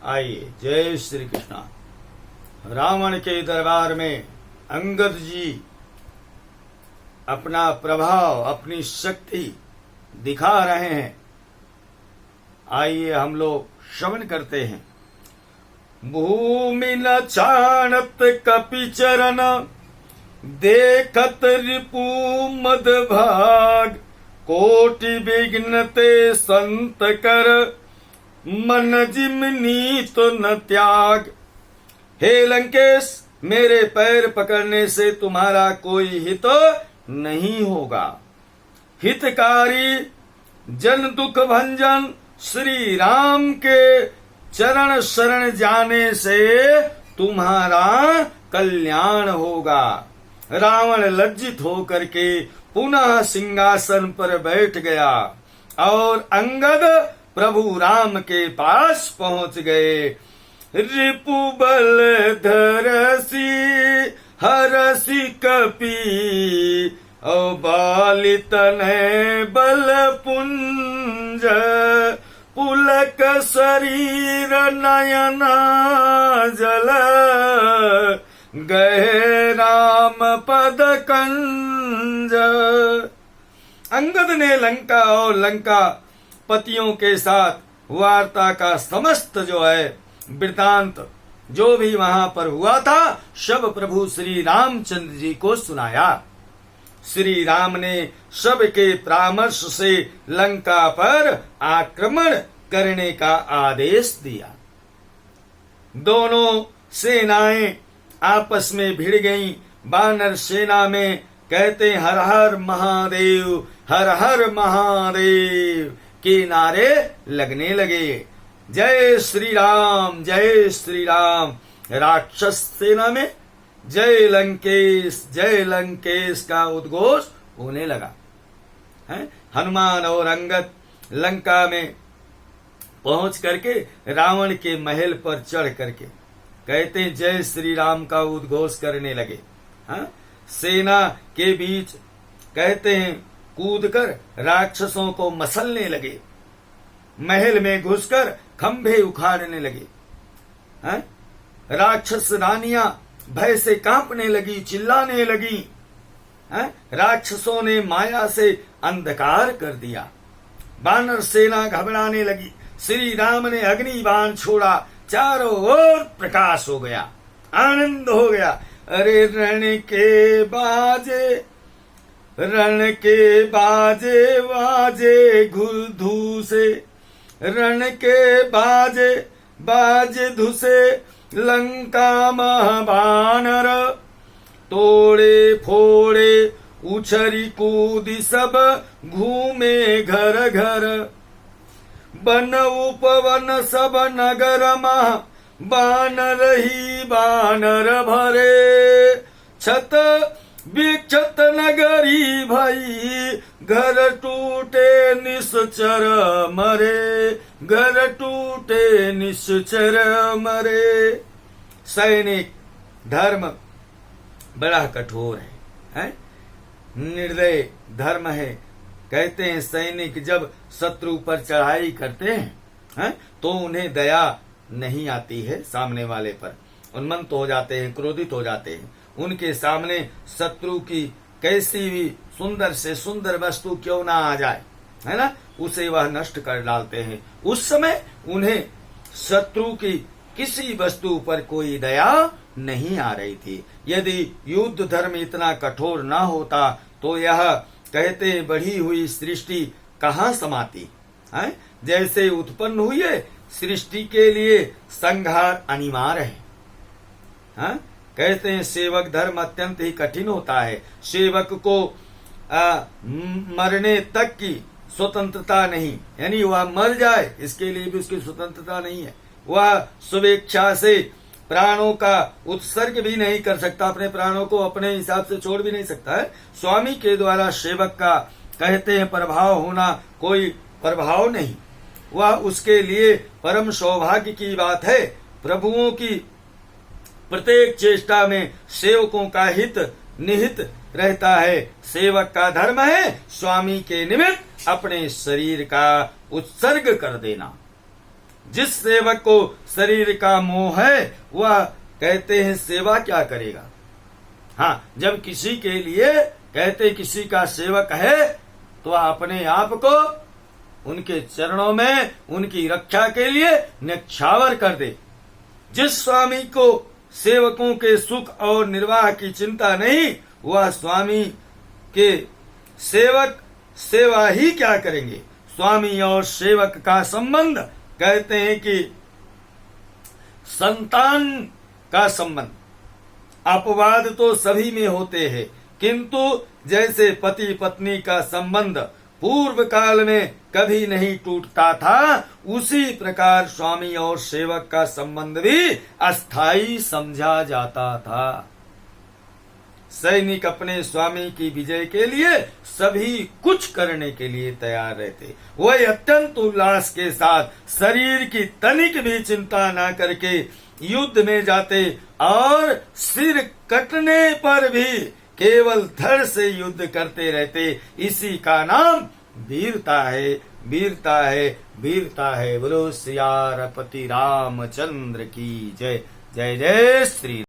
आइए, जय श्री कृष्णा। रावण के दरबार में अंगद जी अपना प्रभाव, अपनी शक्ति दिखा रहे हैं। आइए हम लोग श्रवण करते हैं। भूमि न छाणत कपि चरण, देखत रिपु मद भाग। कोटि विघ्न ते संत कर, मन जिमनी तो न त्याग। हे लंकेश, मेरे पैर पकड़ने से तुम्हारा कोई हित नहीं होगा। हितकारी जन दुख भंजन श्री राम के चरण शरण जाने से तुम्हारा कल्याण होगा। रावण लज्जित होकर के पुनः सिंहासन पर बैठ गया और अंगद प्रभु राम के पास पहुंच गए। रिपु बल धरसी हरसी कपि, और बालित ने बल पुंज। पुलक शरीर नयन जल, गए राम पद कंज। अंगद ने लंका और लंका पतियों के साथ वार्ता का समस्त जो है वृतांत जो भी वहां पर हुआ था सब प्रभु श्री रामचंद्र जी को सुनाया। श्री राम ने सबके परामर्श से लंका पर आक्रमण करने का आदेश दिया। दोनों सेनाएं आपस में भिड़ गईं। वानर सेना में कहते हर हर महादेव, हर हर महादेव के नारे लगने लगे। जय श्री राम, जय श्री राम। राक्षस सेना में जय लंकेश का उद्घोष होने लगा है। हनुमान और अंगद लंका में पहुंच करके रावण के महल पर चढ़ करके कहते जय श्री राम का उद्घोष करने लगे। हाँ? सेना के बीच कहते हैं कूदकर राक्षसों को मसलने लगे। महल में घुसकर खंभे उखाड़ने लगे। हाँ? राक्षस रानियां भय से कांपने लगी, चिल्लाने लगी। राक्षसों ने माया से अंधकार कर दिया। वानर सेना घबराने लगी। श्री राम ने अग्नि बाण छोड़ा, चारों ओर प्रकाश हो गया, आनंद हो गया। अरे रण के बाजे वाजे धूसे, रण के बाजे धुसे लंका महाबानर। तोड़े फोड़े उछरी कूदी सब घूमे घर घर। बन उपवन सब नगर महा, बानर ही बानर भरे। छत विक्षत नगरी भई, घर टूटे निश्चर मरे, घर टूटे निश्चर मरे। सैनिक धर्म बड़ा कठोर है? निर्दय धर्म है। कहते हैं सैनिक जब शत्रु पर चढ़ाई करते हैं तो उन्हें दया नहीं आती है, सामने वाले पर उन्मत्त हो जाते हैं, क्रोधित हो जाते हैं। उनके सामने शत्रु की कैसी भी सुंदर से सुंदर वस्तु क्यों ना आ जाए, है ना, उसे वह नष्ट कर डालते हैं। उस समय उन्हें शत्रु की किसी वस्तु पर कोई दया नहीं आ रही थी। यदि युद्ध धर्म इतना कठोर न होता तो यह कहते बढ़ी हुई सृष्टि कहाँ समाती है। जैसे उत्पन्न हुई है सृष्टि के लिए संहार अनिवार्य है। कहते हैं सेवक धर्म अत्यंत ही कठिन होता है। सेवक को मरने तक की स्वतंत्रता नहीं, यानी वह मर जाए इसके लिए भी उसकी स्वतंत्रता नहीं है। वह स्वेच्छा से प्राणों का उत्सर्ग भी नहीं कर सकता, अपने प्राणों को अपने हिसाब से छोड़ भी नहीं सकता है। स्वामी के द्वारा सेवक का कहते हैं प्रभाव होना कोई प्रभाव नहीं, वह उसके लिए परम सौभाग्य की बात है। प्रभुओं की प्रत्येक चेष्टा में सेवकों का हित निहित रहता है। सेवक का धर्म है स्वामी के निमित्त अपने शरीर का उत्सर्ग कर देना। जिस सेवक को शरीर का मोह है वह कहते हैं सेवा क्या करेगा। हाँ, जब किसी के लिए कहते किसी का सेवक है तो अपने आप को उनके चरणों में उनकी रक्षा के लिए न्यक्षावर कर दे। जिस स्वामी को सेवकों के सुख और निर्वाह की चिंता नहीं, वह स्वामी के सेवक सेवा ही क्या करेंगे। स्वामी और सेवक का संबंध कहते हैं कि संतान का संबंध। अपवाद तो सभी में होते हैं, किंतु जैसे पति पत्नी का संबंध पूर्व काल में कभी नहीं टूटता था, उसी प्रकार स्वामी और सेवक का संबंध भी अस्थायी समझा जाता था। सैनिक अपने स्वामी की विजय के लिए सभी कुछ करने के लिए तैयार रहते। वह अत्यंत उल्लास के साथ शरीर की तनिक भी चिंता न करके युद्ध में जाते और सिर कटने पर भी केवल धड़ से युद्ध करते रहते। इसी का नाम वीरता है, वीरता है, वीरता है। बोलो सियापति रामचंद्र की जय। जय जय श्री